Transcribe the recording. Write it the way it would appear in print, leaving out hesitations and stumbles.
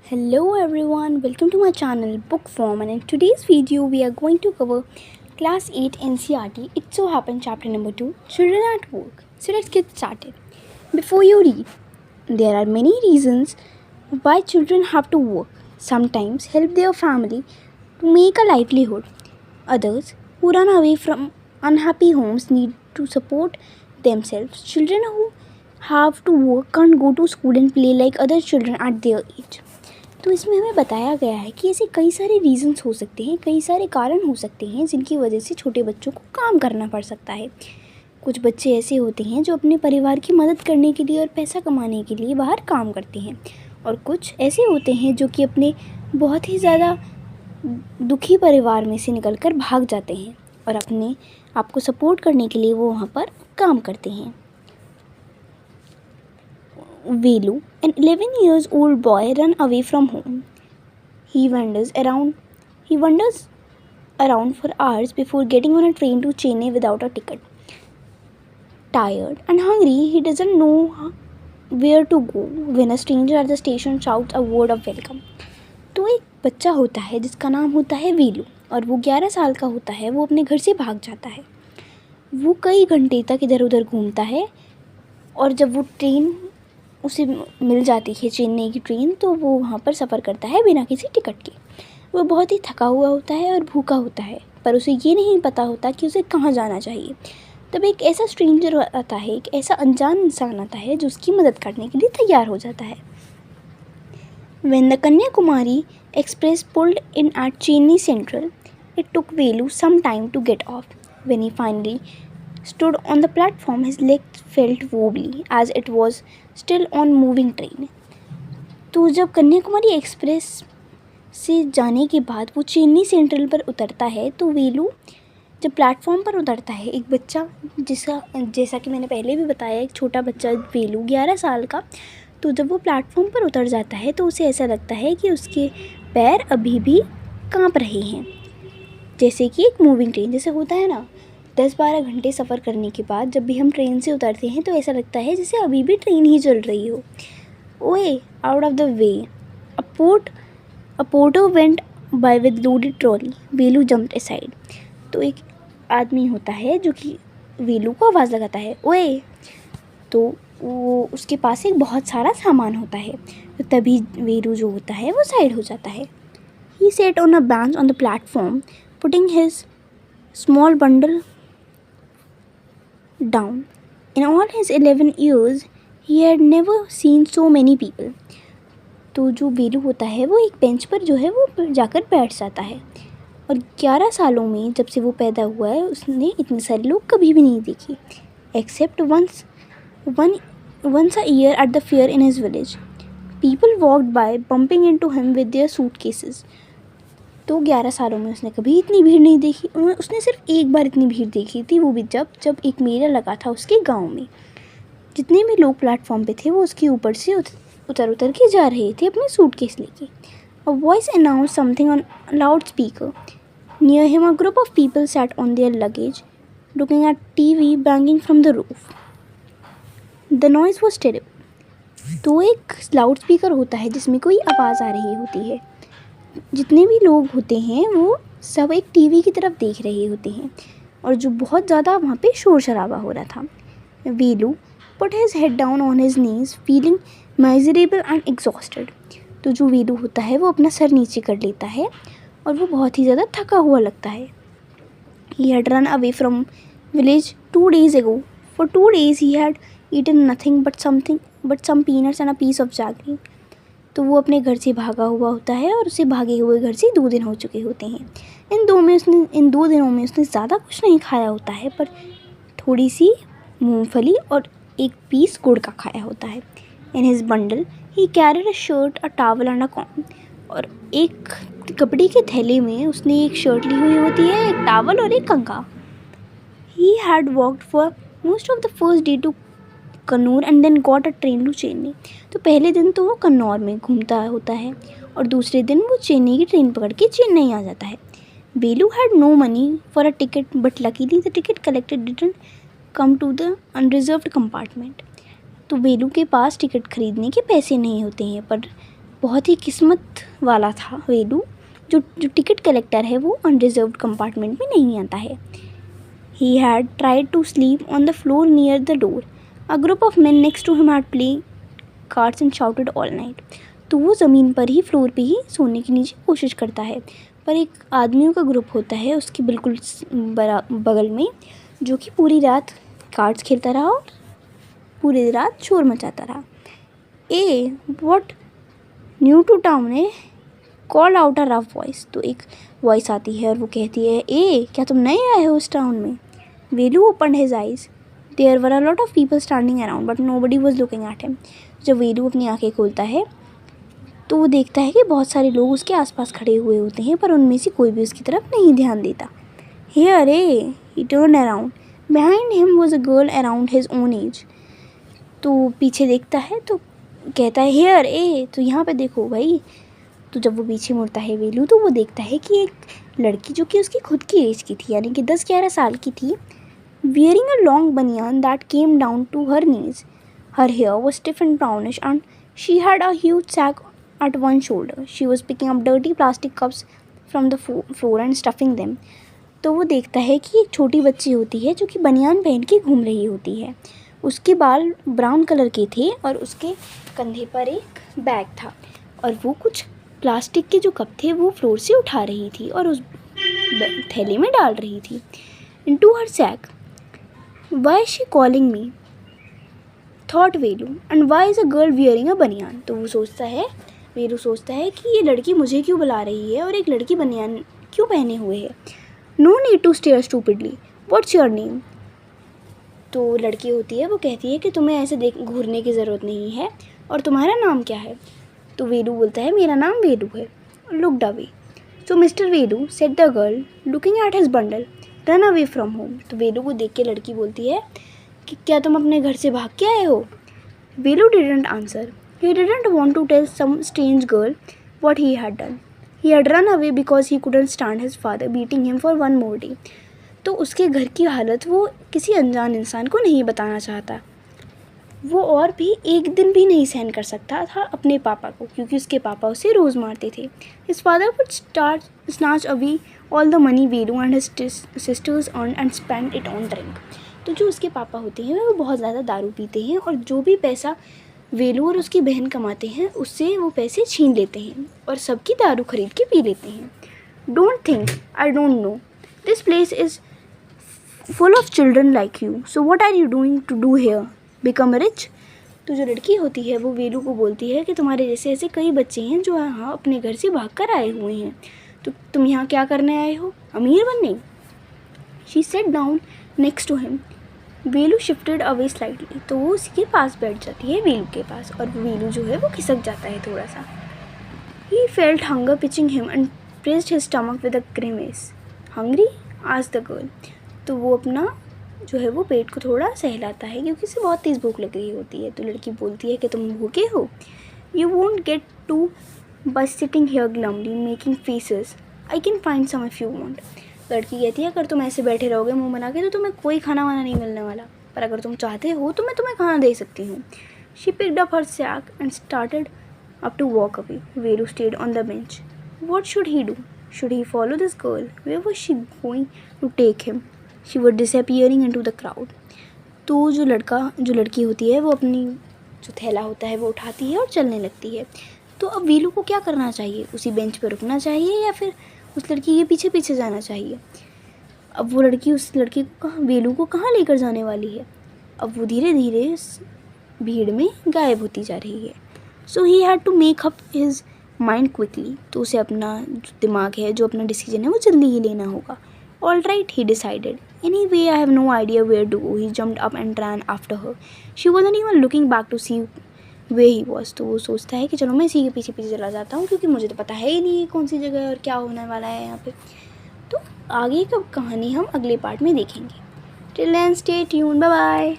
Hello everyone, welcome to my channel Book Form, and in today's video we are going to cover Class 8 NCERT. It so happened chapter number 2, Children at Work. So let's get started. Before you read, there are many reasons why children have to work. Sometimes help their family to make a livelihood. Others who run away from unhappy homes need to support themselves. Children who have to work can't go to school and play like other children at their age. तो इसमें हमें बताया गया है कि ऐसे कई सारे रीज़न्स हो सकते हैं, कई सारे कारण हो सकते हैं जिनकी वजह से छोटे बच्चों को काम करना पड़ सकता है। कुछ बच्चे ऐसे होते हैं जो अपने परिवार की मदद करने के लिए और पैसा कमाने के लिए बाहर काम करते हैं, और कुछ ऐसे होते हैं जो कि अपने बहुत ही ज़्यादा दुखी परिवार में से निकलकर भाग जाते हैं और अपने आप को सपोर्ट करने के लिए वो वहाँ पर काम करते हैं। Velu, an 11-year-old boy, ran away from home. He wanders around for hours before getting on a train to Chennai without a ticket. Tired and hungry, he doesn't know where to go when a stranger at the station shouts a word of welcome. तो एक बच्चा होता है जिसका नाम होता है वेलू, और वो 11 साल का होता है। वो अपने घर से भाग जाता है। वो कई घंटे तक इधर उधर घूमता है, और जब वो ट्रेन उसे मिल जाती है, चेन्नई की ट्रेन, तो वो वहाँ पर सफ़र करता है बिना किसी टिकट के। वो बहुत ही थका हुआ होता है और भूखा होता है, पर उसे ये नहीं पता होता कि उसे कहाँ जाना चाहिए। तब एक ऐसा स्ट्रेंजर आता है, एक ऐसा अनजान इंसान आता है जो उसकी मदद करने के लिए तैयार हो जाता है। When the Kanyakumari Express pulled in at Chennai Central, it took Velu some time to get off. When he finally stood on the platform, his legs felt wobbly as it was still on moving train. तो जब Kanyakumari express से जाने के बाद वो Chennai central पर उतरता है, तो वेलू जब प्लेटफॉर्म पर उतरता है, एक बच्चा जैसा कि मैंने पहले भी बताया, एक छोटा बच्चा वेलू 11 साल का, तो जब वो प्लेटफॉर्म पर उतर जाता है तो उसे ऐसा लगता है कि उसके पैर अभी भी काँप रहे हैं, जैसे कि एक मूविंग ट्रेन जैसे होता है ना। 10-12 घंटे सफ़र करने के बाद जब भी हम ट्रेन से उतरते हैं तो ऐसा लगता है जैसे अभी भी ट्रेन ही चल रही हो। ओए, out of the way, a porter went by with loaded trolley. Velu jumped aside. तो एक आदमी होता है जो कि वेलू को आवाज़ लगाता है, ओए। तो वो उसके पास एक बहुत सारा सामान होता है, तो तभी वेलू जो होता है वो साइड हो जाता है। He sat on a bench on the platform, putting his small bundle down. In all his 11 years, he had never seen so many people. तो जो वेलू होता है वो एक बेंच पर जो है वो जाकर बैठ जाता है, और 11 सालों में जब से वो पैदा हुआ है उसने इतने सारे लोग कभी भी नहीं देखे, except once a year at the fair in his village. People walked by bumping into him with their suitcases. तो 11 सालों में उसने कभी इतनी भीड़ नहीं देखी। उसने सिर्फ एक बार इतनी भीड़ देखी थी, वो भी जब एक मेला लगा था उसके गांव में। जितने भी लोग प्लेटफॉर्म पे थे वो उसके ऊपर से उतर के जा रहे थे अपने सूटकेस लेके। A voice announce something on loud speaker. Near him a group of people sat on their luggage looking at TV banging from the roof. The noise was terrible. तो एक लाउड स्पीकर होता है जिसमें कोई आवाज़ आ रही होती है। जितने भी लोग होते हैं वो सब एक टीवी की तरफ देख रहे होते हैं, और जो बहुत ज़्यादा वहाँ पे शोर शराबा हो रहा था। Velu put his head down on his knees feeling miserable and exhausted. तो जो वेलू होता है वो अपना सर नीचे कर लेता है और वो बहुत ही ज़्यादा थका हुआ लगता है। He had run away from village 2 days ago. For 2 days he had eaten nothing but some peanuts and a piece of jaggery. तो वो अपने घर से भागा हुआ होता है, और उसे भागे हुए घर से 2 दिन हो चुके होते हैं। इन 2 दिनों में उसने ज़्यादा कुछ नहीं खाया होता है, पर थोड़ी सी मूंगफली और एक पीस गुड़ का खाया होता है। In his bundle he carried a shirt, a towel and a comb. और एक कपड़े के थैले में उसने एक शर्ट ली हुई होती है, एक टॉवल और एक कंघा। He had walked for most of the first day to Kannur and then got a train to Chennai. तो पहले दिन तो वो कन्नौर में घूमता होता है, और दूसरे दिन वो चेन्नई की ट्रेन पकड़ के चेन्नई आ जाता है। Velu had no money for a ticket, but luckily the ticket collected didn't come to the unreserved compartment. तो वेलू के पास टिकट खरीदने के पैसे नहीं होते हैं, पर बहुत ही किस्मत वाला था वेलू, जो टिकट कलेक्टर है वो अनरिजर्व्ड कंपार्टमेंट में नहीं आता है। He had tried to sleep on the floor near the door. A group of men next to him had played cards and shouted all night. तो वो ज़मीन पर ही, फ्लोर पे ही सोने की नीचे कोशिश करता है, पर एक आदमियों का ग्रुप होता है उसके बिल्कुल बगल में, जो कि पूरी रात कार्ड्स खेलता रहा और पूरी रात शोर मचाता रहा। ए व्हाट न्यू टू टाउन है, call out a rough voice. तो एक वॉइस आती है और वो कहती है, ए क्या तुम नए आए हो इस टाउन में? Velu opened his eyes. There were a lot of people standing around but nobody was looking at him. जब वेलू अपनी आंखें खोलता है तो वो देखता है कि बहुत सारे लोग उसके आसपास खड़े हुए होते हैं, पर उनमें से कोई भी उसकी तरफ नहीं ध्यान देता। Here a, he turn around, behind him was a girl around his own age. तो पीछे देखता है तो कहता है, हियर ए, तो यहाँ पे देखो भाई। तो जब वो पीछे मुड़ता है वेलू, तो वो देखता है कि एक लड़की जो कि उसकी खुद की एज की थी, यानी कि 10-11 साल की थी, wearing a long banyan that came down to her knees. Her hair was stiff and brownish and she had a huge sack at one shoulder. She was picking up dirty plastic cups from the floor and stuffing them. तो वो देखता है कि एक छोटी बच्ची होती है जो कि बनियान पहन के घूम रही होती है। उसके बाल ब्राउन कलर के थे और उसके कंधे पर एक बैग था और वो कुछ प्लास्टिक के जो कप थे वो फ्लोर से उठा रही थी और उस थैली में डाल रही थी। Into her sack. Why is she calling me? Thought Velu, and why is a girl wearing a banyan? तो वो सोचता है, वेलू सोचता है कि ये लड़की मुझे क्यों बुला रही है और एक लड़की बनियान क्यों पहने हुए है। No need to stare stupidly. What's your name? तो लड़की होती है, वो कहती है कि तुम्हें ऐसे घूरने की ज़रूरत नहीं है, और तुम्हारा नाम क्या है? तो वेलू बोलता है, मेरा नाम वेलू है। Looked away. So Mr. Velu, said the girl, looking at his bundle, run away from home. तो वेलू को देख के लड़की बोलती है कि क्या तुम अपने घर से भाग के आए हो? वेलू didn't answer. He didn't want to tell some strange girl what he had done. He had run away because he couldn't stand his father beating him for one more day. तो उसके घर की हालत वो किसी अनजान इंसान को नहीं बताना चाहता। वो और भी एक दिन भी नहीं सहन कर सकता था अपने पापा को, क्योंकि उसके पापा उसे रोज़ मारते थे। His father would snatch away all the money Velu and his sisters earned and spend it on drink. तो जो उसके पापा होते हैं वो बहुत ज़्यादा दारू पीते हैं और जो भी पैसा वेलू और उसकी बहन कमाते हैं उससे वो पैसे छीन लेते हैं और सबकी दारू खरीद के पी लेते हैं। Don't think I don't know. This place is full of children like you. So what are you doing to do here? Become rich? तो जो लड़की होती है वो वेलू को बोलती है कि तुम्हारे जैसे ऐसे कई बच्चे हैं जो यहाँ अपने घर से भाग कर आए हुए हैं, तो तुम यहाँ क्या करने आए हो? अमीर बनने? She sat down next to him. Velu shifted away slightly. तो वो उसी के पास बैठ जाती है, वेलू के पास, और वेलू जो है वो खिसक जाता है थोड़ा सा। He felt hunger pitching him and pressed his stomach with a grimace. Hungry? asked the girl. तो वो अपना जो है वो पेट को थोड़ा सहलाता है क्योंकि उसे बहुत तेज़ भूख लग रही होती है। तो लड़की बोलती है कि तुम भूखे हो? You won't get to by sitting here glumly making faces. I can find some if you want. लड़की कहती है, अगर तुम ऐसे बैठे रहोगे मुंह बना के तो तुम्हें कोई खाना वाना नहीं मिलने वाला, पर अगर तुम चाहते हो तो मैं तुम्हें खाना दे सकती हूँ। She picked up her sack and started up to walk away. Velu stayed on the bench. What should he do? Should he follow this girl? Where was she going to take him? She was disappearing into the crowd. तो जो लड़की होती है वो अपनी जो थैला होता है वो उठाती है और चलने लगती है। तो अब वेलू को क्या करना चाहिए? उसी बेंच पर रुकना चाहिए या फिर उस लड़की के पीछे पीछे जाना चाहिए? अब वो लड़की उस लड़की को वेलू को कहाँ लेकर जाने वाली है? अब वो धीरे धीरे इस भीड़ में गायब होती जा रही है। So he had to make up his mind quickly. तो उसे अपना जो दिमाग है, जो अपना डिसीजन है वो जल्दी ही लेना होगा। All right, he decided. Anyway I have no idea where to go. He jumped up and ran after her. She wasn't even looking back to see way he was. तो वो सोचता है कि चलो मैं इसी के पीछे पीछे चला जाता हूँ, क्योंकि मुझे तो पता है ही नहीं कौन सी जगह है और क्या होने वाला है यहाँ पे। तो आगे की कहानी हम अगले पार्ट में देखेंगे। Till then stay tuned, bye bye.